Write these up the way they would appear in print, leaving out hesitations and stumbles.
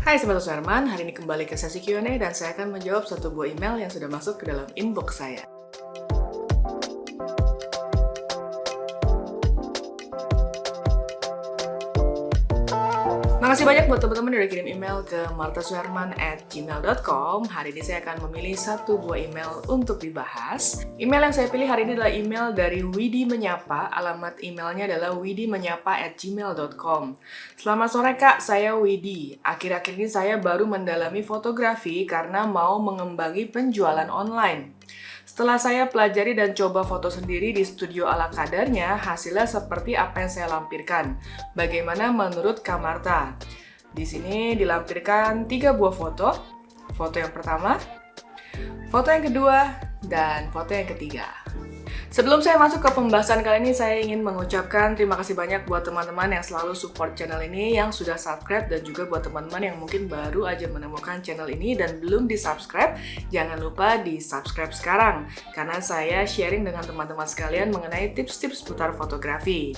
Hai Sobat Suherman, hari ini kembali ke sesi Q&A dan saya akan menjawab satu buah email yang sudah masuk ke dalam inbox saya. Makasih banyak buat teman-teman yang udah kirim email ke martasuherman@gmail.com. Hari ini saya akan memilih satu buah email untuk dibahas. Email yang saya pilih hari ini adalah email dari Widi Menyapa. Alamat emailnya adalah widimenyapa@gmail.com. Selamat sore Kak, saya Widi. Akhir-akhir ini saya baru mendalami fotografi karena mau mengembangi penjualan online. Setelah saya pelajari dan coba foto sendiri di studio ala kadarnya, hasilnya seperti apa yang saya lampirkan. Bagaimana menurut Kak Marta? Di sini dilampirkan 3 buah foto. Foto yang pertama, foto yang kedua, dan foto yang ketiga. Sebelum saya masuk ke pembahasan kali ini, saya ingin mengucapkan terima kasih banyak buat teman-teman yang selalu support channel ini, yang sudah subscribe, dan juga buat teman-teman yang mungkin baru aja menemukan channel ini dan belum di-subscribe, jangan lupa di-subscribe sekarang, karena saya sharing dengan teman-teman sekalian mengenai tips-tips seputar fotografi.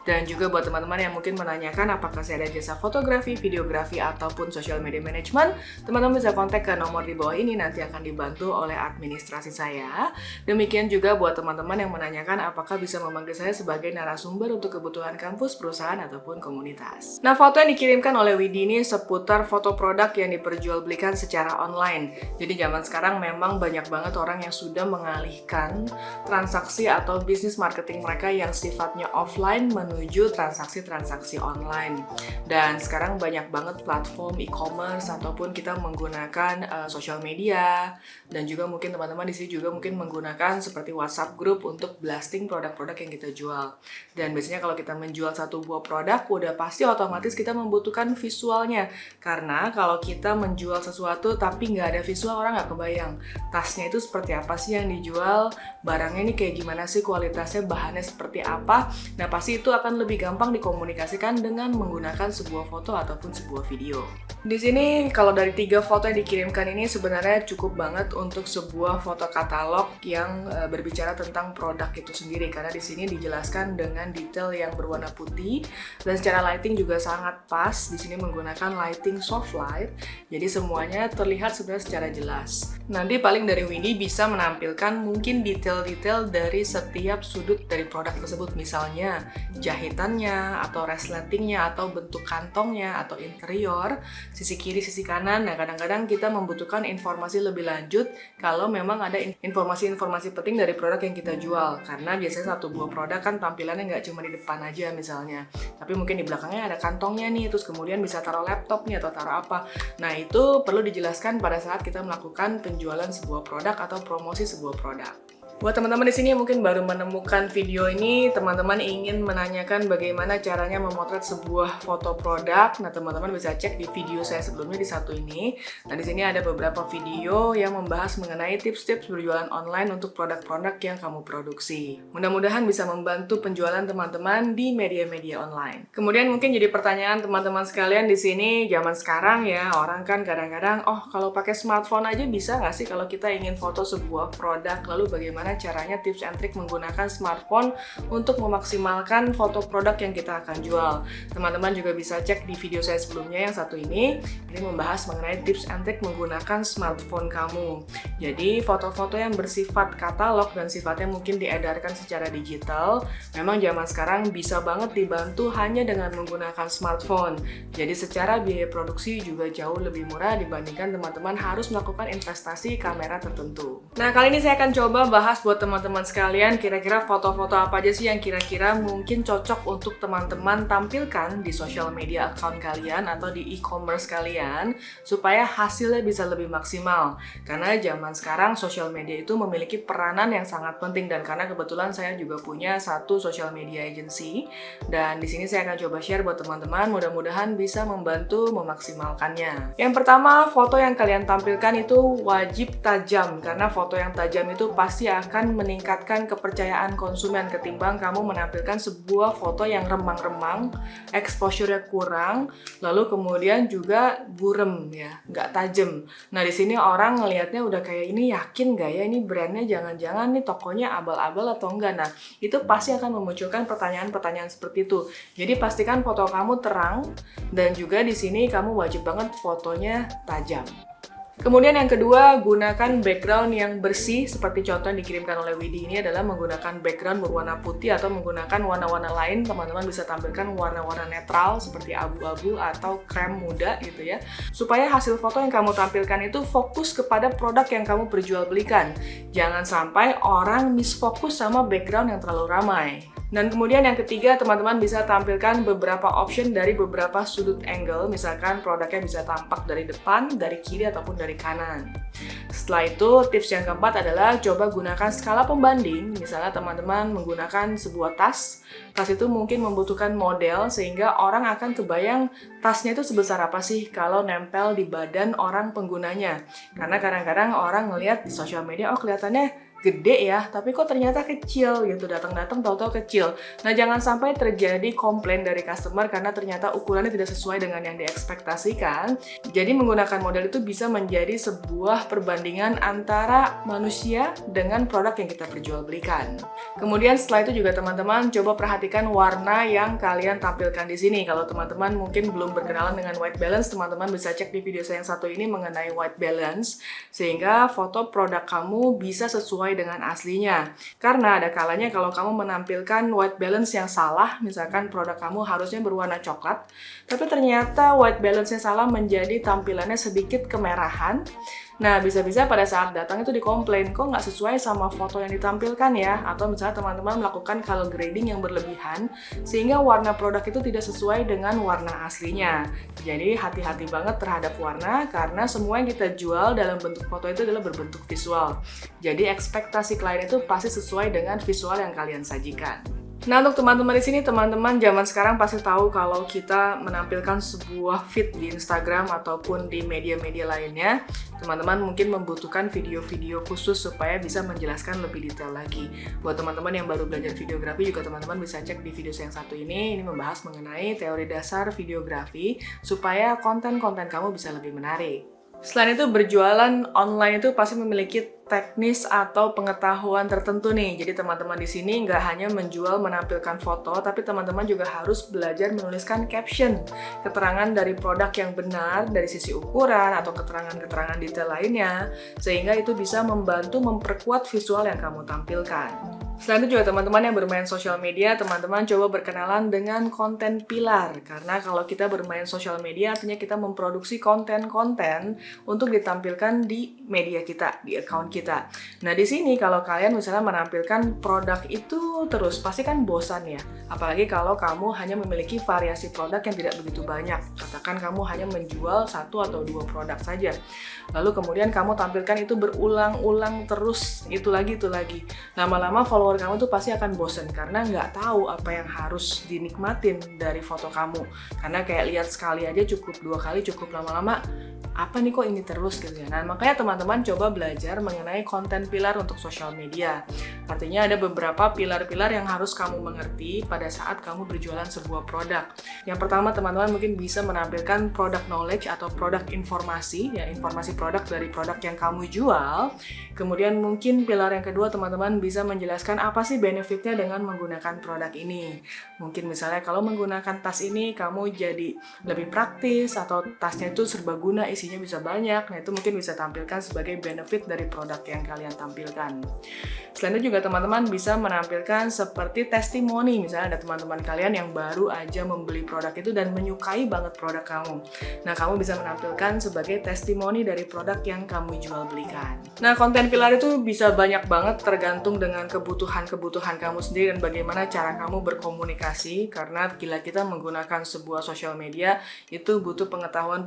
Dan juga buat teman-teman yang mungkin menanyakan apakah saya ada jasa fotografi, videografi, ataupun social media management, teman-teman bisa kontak ke nomor di bawah ini, nanti akan dibantu oleh administrasi saya. Demikian juga buat teman-teman yang menanyakan apakah bisa memanggil saya sebagai narasumber untuk kebutuhan kampus, perusahaan, ataupun komunitas. Nah, foto yang dikirimkan oleh Widi ini seputar foto produk yang diperjualbelikan secara online. Jadi zaman sekarang memang banyak banget orang yang sudah mengalihkan transaksi atau bisnis marketing mereka yang sifatnya offline menuju transaksi-transaksi online. Dan sekarang banyak banget platform e-commerce ataupun kita menggunakan social media, dan juga mungkin teman-teman di sini juga mungkin menggunakan seperti WhatsApp group untuk blasting produk-produk yang kita jual. Dan biasanya kalau kita menjual satu buah produk, udah pasti otomatis kita membutuhkan visualnya. Karena kalau kita menjual sesuatu tapi nggak ada visual, orang nggak kebayang tasnya itu seperti apa sih yang dijual, barangnya ini kayak gimana sih kualitasnya, bahannya seperti apa. Nah, pasti itu akan lebih gampang dikomunikasikan dengan menggunakan sebuah foto ataupun sebuah video. Di sini kalau dari 3 foto yang dikirimkan ini sebenarnya cukup banget untuk sebuah foto katalog yang berbicara tentang produk itu sendiri, karena di sini dijelaskan dengan detail yang berwarna putih dan secara lighting juga sangat pas. Di sini menggunakan lighting soft light, jadi semuanya terlihat sebenarnya secara jelas. Nanti paling dari Windy bisa menampilkan mungkin detail-detail dari setiap sudut dari produk tersebut, misalnya jahitannya, atau resletingnya, atau bentuk kantongnya, atau interior, sisi kiri, sisi kanan. Nah, kadang-kadang kita membutuhkan informasi lebih lanjut kalau memang ada informasi-informasi penting dari produk yang kita jual. Karena biasanya satu buah produk kan tampilannya nggak cuma di depan aja misalnya, tapi mungkin di belakangnya ada kantongnya nih, terus kemudian bisa taruh laptop nih atau taruh apa. Nah, itu perlu dijelaskan pada saat kita melakukan penjualan sebuah produk atau promosi sebuah produk. Buat teman-teman di sini yang mungkin baru menemukan video ini, teman-teman ingin menanyakan bagaimana caranya memotret sebuah foto produk. Nah, teman-teman bisa cek di video saya sebelumnya di satu ini. Nah, di sini ada beberapa video yang membahas mengenai tips-tips berjualan online untuk produk-produk yang kamu produksi. Mudah-mudahan bisa membantu penjualan teman-teman di media-media online. Kemudian mungkin jadi pertanyaan teman-teman sekalian di sini, zaman sekarang ya, orang kan kadang-kadang, kalau pakai smartphone aja bisa nggak sih kalau kita ingin foto sebuah produk? Lalu bagaimana caranya tips and trik menggunakan smartphone untuk memaksimalkan foto produk yang kita akan jual. Teman-teman juga bisa cek di video saya sebelumnya yang satu ini membahas mengenai tips and trik menggunakan smartphone kamu. Jadi foto-foto yang bersifat katalog dan sifatnya mungkin diedarkan secara digital, memang zaman sekarang bisa banget dibantu hanya dengan menggunakan smartphone. Jadi secara biaya produksi juga jauh lebih murah dibandingkan teman-teman harus melakukan investasi kamera tertentu. Nah, kali ini saya akan coba bahas buat teman-teman sekalian, kira-kira foto-foto apa aja sih yang kira-kira mungkin cocok untuk teman-teman tampilkan di social media account kalian atau di e-commerce kalian supaya hasilnya bisa lebih maksimal. Karena zaman sekarang social media itu memiliki peranan yang sangat penting, dan karena kebetulan saya juga punya satu social media agency, dan di sini saya akan coba share buat teman-teman, mudah-mudahan bisa membantu memaksimalkannya. Yang pertama, foto yang kalian tampilkan itu wajib tajam, karena foto yang tajam itu pasti akan akan meningkatkan kepercayaan konsumen ketimbang kamu menampilkan sebuah foto yang remang-remang, exposure-nya kurang, lalu kemudian juga burem ya, nggak tajam. Nah di sini orang ngelihatnya udah kayak ini yakin nggak ya ini brandnya, jangan-jangan nih tokonya abal-abal atau enggak. Nah itu pasti akan memunculkan pertanyaan-pertanyaan seperti itu. Jadi pastikan foto kamu terang dan juga di sini kamu wajib banget fotonya tajam. Kemudian yang kedua, gunakan background yang bersih seperti contoh yang dikirimkan oleh Widi ini adalah menggunakan background berwarna putih atau menggunakan warna-warna lain. Teman-teman bisa tampilkan warna-warna netral seperti abu-abu atau krem muda gitu ya. Supaya hasil foto yang kamu tampilkan itu fokus kepada produk yang kamu perjualbelikan. Jangan sampai orang misfokus sama background yang terlalu ramai. Dan kemudian yang ketiga, teman-teman bisa tampilkan beberapa option dari beberapa sudut angle. Misalkan produknya bisa tampak dari depan, dari kiri, ataupun dari kanan. Setelah itu, tips yang keempat adalah coba gunakan skala pembanding. Misalnya teman-teman menggunakan sebuah tas. Tas itu mungkin membutuhkan model sehingga orang akan kebayang tasnya itu sebesar apa sih kalau nempel di badan orang penggunanya. Karena kadang-kadang orang ngelihat di sosial media, oh kelihatannya gede ya, tapi kok ternyata kecil gitu, datang-datang tahu-tahu kecil. Nah, jangan sampai terjadi komplain dari customer karena ternyata ukurannya tidak sesuai dengan yang diekspektasikan. Jadi menggunakan model itu bisa menjadi sebuah perbandingan antara manusia dengan produk yang kita perjualbelikan. Kemudian setelah itu juga teman-teman coba perhatikan warna yang kalian tampilkan di sini. Kalau teman-teman mungkin belum berkenalan dengan white balance, teman-teman bisa cek di video saya yang satu ini mengenai white balance sehingga foto produk kamu bisa sesuai dengan aslinya. Karena ada kalanya kalau kamu menampilkan white balance yang salah, misalkan produk kamu harusnya berwarna coklat, tapi ternyata white balance-nya salah menjadi tampilannya sedikit kemerahan. Nah, bisa-bisa pada saat datang itu dikomplain, kok nggak sesuai sama foto yang ditampilkan ya? Atau misalnya teman-teman melakukan color grading yang berlebihan, sehingga warna produk itu tidak sesuai dengan warna aslinya. Jadi, hati-hati banget terhadap warna, karena semua yang kita jual dalam bentuk foto itu adalah berbentuk visual. Jadi, ekspektasi klien itu pasti sesuai dengan visual yang kalian sajikan. Nah, untuk teman-teman di sini, teman-teman zaman sekarang pasti tahu kalau kita menampilkan sebuah feed di Instagram ataupun di media-media lainnya, teman-teman mungkin membutuhkan video-video khusus supaya bisa menjelaskan lebih detail lagi. Buat teman-teman yang baru belajar videografi juga teman-teman bisa cek di video yang satu ini membahas mengenai teori dasar videografi supaya konten-konten kamu bisa lebih menarik. Selain itu, berjualan online itu pasti memiliki teknis atau pengetahuan tertentu nih. Jadi teman-teman di sini nggak hanya menjual menampilkan foto, tapi teman-teman juga harus belajar menuliskan caption, keterangan dari produk yang benar dari sisi ukuran atau keterangan-keterangan detail lainnya, sehingga itu bisa membantu memperkuat visual yang kamu tampilkan. Selain itu juga teman-teman yang bermain sosial media, teman-teman coba berkenalan dengan konten pilar. Karena kalau kita bermain sosial media, artinya kita memproduksi konten-konten untuk ditampilkan di media kita, di account kita. Nah, di sini kalau kalian misalnya menampilkan produk itu terus, pasti kan bosan ya. Apalagi kalau kamu hanya memiliki variasi produk yang tidak begitu banyak. Katakan kamu hanya menjual 1 atau 2 produk saja. Lalu kemudian kamu tampilkan itu berulang-ulang terus, itu lagi. Lama-lama follower kamu tuh pasti akan bosen karena nggak tahu apa yang harus dinikmatin dari foto kamu. Karena kayak lihat sekali aja cukup, 2 kali cukup, lama-lama apa nih kok ini terus gitu ya. Nah, makanya teman-teman coba belajar mengenai konten pilar untuk sosial media. Artinya ada beberapa pilar-pilar yang harus kamu mengerti pada saat kamu berjualan sebuah produk. Yang pertama, teman-teman mungkin bisa menampilkan product knowledge atau produk informasi, ya informasi produk dari produk yang kamu jual. Kemudian mungkin pilar yang kedua, teman-teman bisa menjelaskan apa sih benefitnya dengan menggunakan produk ini. Mungkin misalnya kalau menggunakan tas ini kamu jadi lebih praktis atau tasnya itu serbaguna, isinya bisa banyak. Nah, itu mungkin bisa tampilkan sebagai benefit dari produk yang kalian tampilkan. Selain itu juga teman-teman bisa menampilkan seperti testimoni. Misalnya ada teman-teman kalian yang baru aja membeli produk itu dan menyukai banget produk kamu. Nah, kamu bisa menampilkan sebagai testimoni dari produk yang kamu jual belikan. Nah, konten pilar itu bisa banyak banget tergantung dengan kebutuhan kamu sendiri dan bagaimana cara kamu berkomunikasi. Karena bila kita menggunakan sebuah sosial media, itu butuh pengetahuan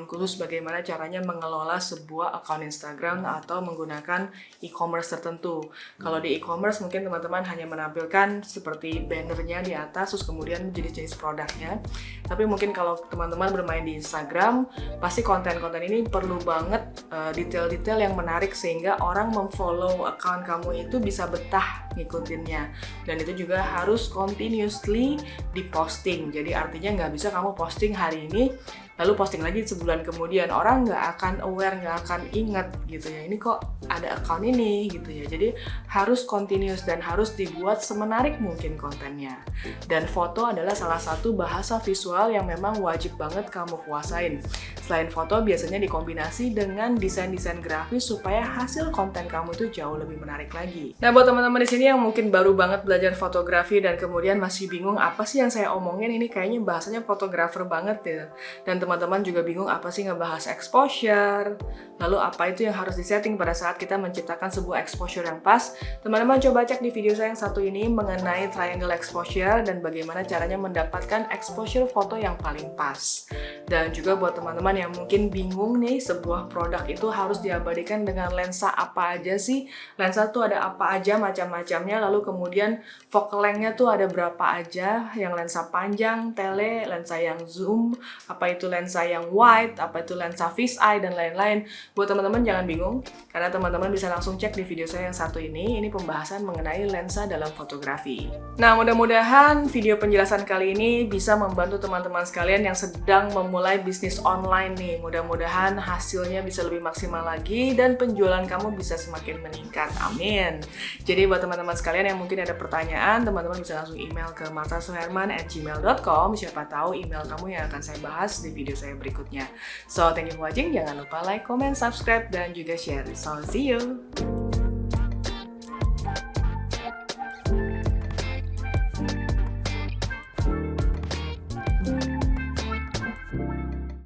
khusus bagaimana caranya mengelola sebuah akun Instagram atau menggunakan e-commerce tertentu. Kalau di e-commerce mungkin teman-teman hanya menampilkan seperti bannernya di atas, terus kemudian jenis-jenis produknya. Tapi mungkin kalau teman-teman bermain di Instagram, pasti konten-konten ini perlu banget detail-detail yang menarik sehingga orang memfollow account kamu itu bisa betah ngikutinnya. Dan itu juga harus continuously diposting. Jadi artinya nggak bisa kamu posting hari ini, lalu posting lagi sebulan kemudian. Orang nggak akan aware, nggak akan ingat gitu ya. Ini kok ada account ini gitu ya. Jadi harus continuous dan harus dibuat semenarik mungkin kontennya. Dan foto adalah salah satu bahasa visual yang memang wajib banget kamu kuasain. Selain foto, biasanya dikombinasi dengan desain-desain grafis supaya hasil konten kamu itu jauh lebih menarik lagi. Nah, buat teman-teman di sini yang mungkin baru banget belajar fotografi dan kemudian masih bingung apa sih yang saya omongin, ini kayaknya bahasanya fotografer banget ya. Dan teman-teman juga bingung apa sih ngebahas exposure, lalu apa itu yang harus disetting pada saat kita menciptakan sebuah exposure yang pas. Teman-teman coba cek di video saya yang satu ini mengenai triangle exposure dan bagaimana caranya mendapatkan exposure foto yang paling pas. Dan juga buat teman-teman yang mungkin bingung nih, sebuah produk itu harus diabadikan dengan lensa apa aja sih? Lensa tuh ada apa aja macam-macamnya, lalu kemudian focal length-nya tuh ada berapa aja, yang lensa panjang, tele, lensa yang zoom, apa itu lensa yang wide, apa itu lensa fisheye, dan lain-lain. Buat teman-teman jangan bingung, karena teman-teman bisa langsung cek di video saya yang satu ini pembahasan mengenai lensa dalam fotografi. Nah, mudah-mudahan video penjelasan kali ini bisa membantu teman-teman sekalian yang sedang memulai bisnis online nih. Mudah-mudahan hasilnya bisa lebih maksimal lagi dan penjualan kamu bisa semakin meningkat. Amin. Jadi buat teman-teman sekalian yang mungkin ada pertanyaan, teman-teman bisa langsung email ke martasuherman@gmail.com. Siapa tahu email kamu yang akan saya bahas di video saya berikutnya. So, thank you for watching. Jangan lupa like, comment, subscribe, dan juga share. So, see you!